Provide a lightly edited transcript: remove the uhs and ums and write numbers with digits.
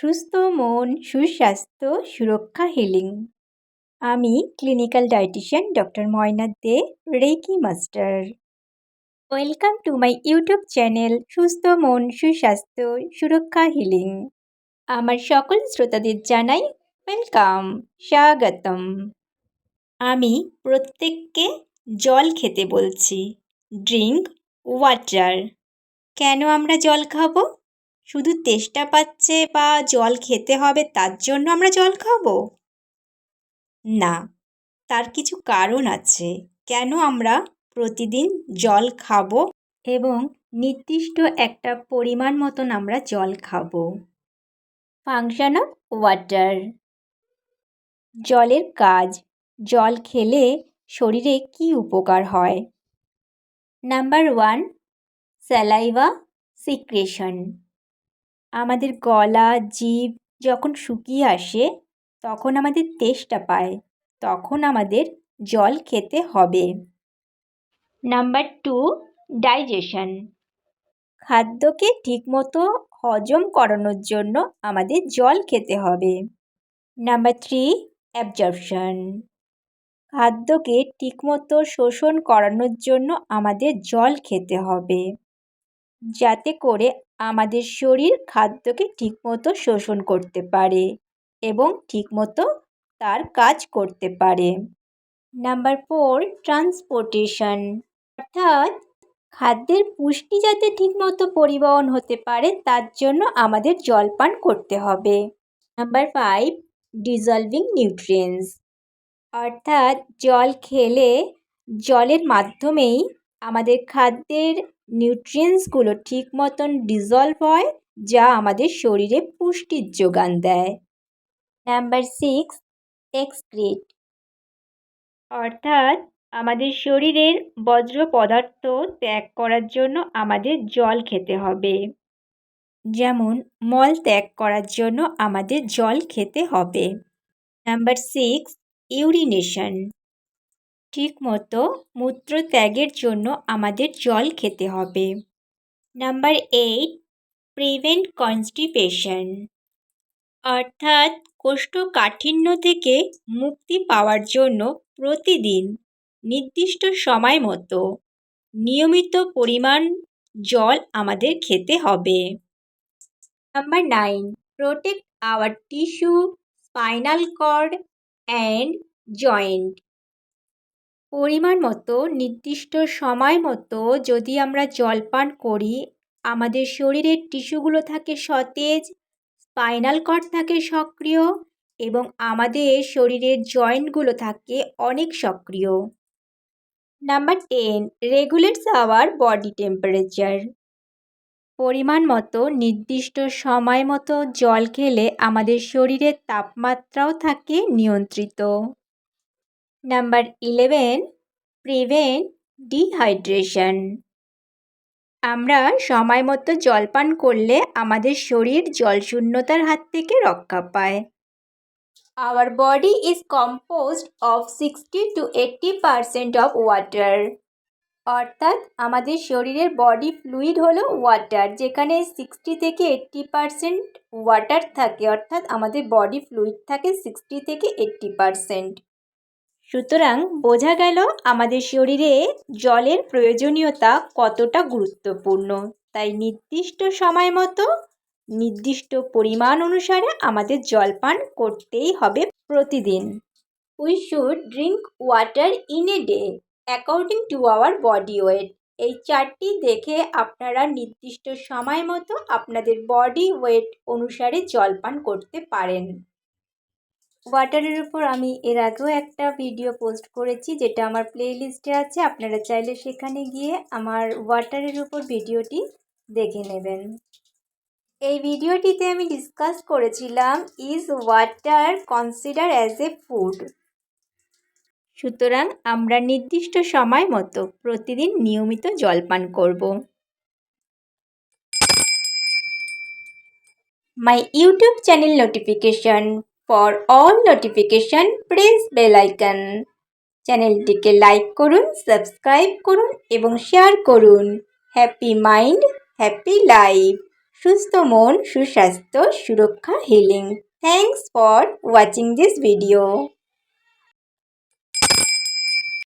সুস্থ মন, সুস্বাস্থ্য, সুরক্ষা হিলিং। আমি clinical dietician doctor Moyna De, reiki master. Welcome to my YouTube channel সুস্থ মন, সুস্বাস্থ্য, সুরক্ষা হিলিং। আমার সকল শ্রোতাদের জানাই ওয়েলকাম, স্বাগতম। আমি প্রত্যেককে জল খেতে বলছি। Drink water. কেন আমরা জল খাবো? শুধু তেষ্টা পাচ্ছে বা জল খেতে হবে তার জন্য আমরা জল খাবো? না, তার কিছু কারণ আছে কেন আমরা প্রতিদিন জল খাবো এবং নির্দিষ্ট একটা পরিমাণ মতন আমরা জল খাবো। Function of water. জলের কাজ। জল খেলে শরীরে কি উপকার হয়? Number 1, saliva secretion. আমাদের গলা, জিভ যখন শুকিয়ে আসে তখন আমাদের তেষ্টা পায়, তখন আমাদের জল খেতে হবে। Number 2, digestion. খাদ্যকে ঠিকমতো হজম করানোর জন্য আমাদের জল খেতে হবে। Number 3, absorption. খাদ্যকে ঠিকমতো শোষণ করানোর জন্য আমাদের জল খেতে হবে, যাতে করে আমাদের শরীর খাদ্যকে ঠিকমতো শোষণ করতে পারে এবং ঠিকমতো তার কাজ করতে পারে। Number 4, transportation. অর্থাৎ খাদ্যের পুষ্টি যাতে ঠিকমতো পরিবহন হতে পারে তার জন্য আমাদের জল পান করতে হবে। Number 5, dissolving nutrients. অর্থাৎ জল খেলে জলের মাধ্যমেই আমাদের খাদ্যের নিউট্রিয়েন্টসগুলো ঠিক মতন ডিজলভ হয়, যা আমাদের শরীরে পুষ্টির যোগান দেয়। Number 6, excrete. অর্থাৎ আমাদের শরীরের বর্জ্য পদার্থ ত্যাগ করার জন্য আমাদের জল খেতে হবে। যেমন মল ত্যাগ করার জন্য আমাদের জল খেতে হবে। Number 6, urination. ঠিকমতো মূত্র ত্যাগের জন্য আমাদের জল খেতে হবে। Number 8, prevent constipation. অর্থাৎ কোষ্ঠকাঠিন্য থেকে মুক্তি পাওয়ার জন্য প্রতিদিন নির্দিষ্ট সময় মতো নিয়মিত পরিমাণ জল আমাদের খেতে হবে। Number 9, protect our tissue, spinal cord and joint. পরিমাণ মতো নির্দিষ্ট সময় মতো যদি আমরা জল পান করি, আমাদের শরীরের টিস্যুগুলো থাকে সতেজ, স্পাইনাল কর্ড থাকে সক্রিয় এবং আমাদের শরীরের জয়েন্টগুলো থাকে অনেক সক্রিয়। Number 10, regulates our body temperature. পরিমাণ মতো নির্দিষ্ট সময় মতো জল খেলে আমাদের শরীরের তাপমাত্রাও থাকে নিয়ন্ত্রিত। Number 11, prevent dehydration. আমরা সময় মতো জল পান করলে আমাদের শরীর জলশূন্যতার হাত থেকে রক্ষা পায়। Our body is composed of 60 to 80% of water. অর্থাৎ আমাদের শরীরের বডি ফ্লুইড হলো ওয়াটার, যেখানে 60 থেকে 80% ওয়াটার থাকে। অর্থাৎ আমাদের বডি ফ্লুইড থাকে 60 থেকে 80%। সুতরাং বোঝা গেল আমাদের শরীরে জলের প্রয়োজনীয়তা কতটা গুরুত্বপূর্ণ। তাই নির্দিষ্ট সময় মতো নির্দিষ্ট পরিমাণ অনুসারে আমাদের জল পান করতেই হবে প্রতিদিন। We should drink water in a day according to our body weight. এই চারটি দেখে আপনারা নির্দিষ্ট সময় মতো আপনাদের বডি ওয়েট অনুসারে জল পান করতে পারেন। ওয়াটারের উপর আমি এর আগেও একটা ভিডিও পোস্ট করেছি, যেটা আমার প্লেলিস্টে আছে। আপনারা চাইলে সেখানে গিয়ে আমার ওয়াটারের উপর ভিডিওটি দেখে নেবেন। এই ভিডিওটিতে আমি ডিসকাস করেছিলাম, is water consider as a food. সুতরাং আমরা নির্দিষ্ট সময় মতো প্রতিদিন নিয়মিত জল পান করব। My YouTube channel notification. For all notification press bell icon. চ্যানেলটিকে লাইক করুন, সাবস্ক্রাইব করুন এবং শেয়ার করুন। Happy mind, happy life. সুস্থ মন, সুস্বাস্থ্য, সুরক্ষা, healing. Thanks for watching this video.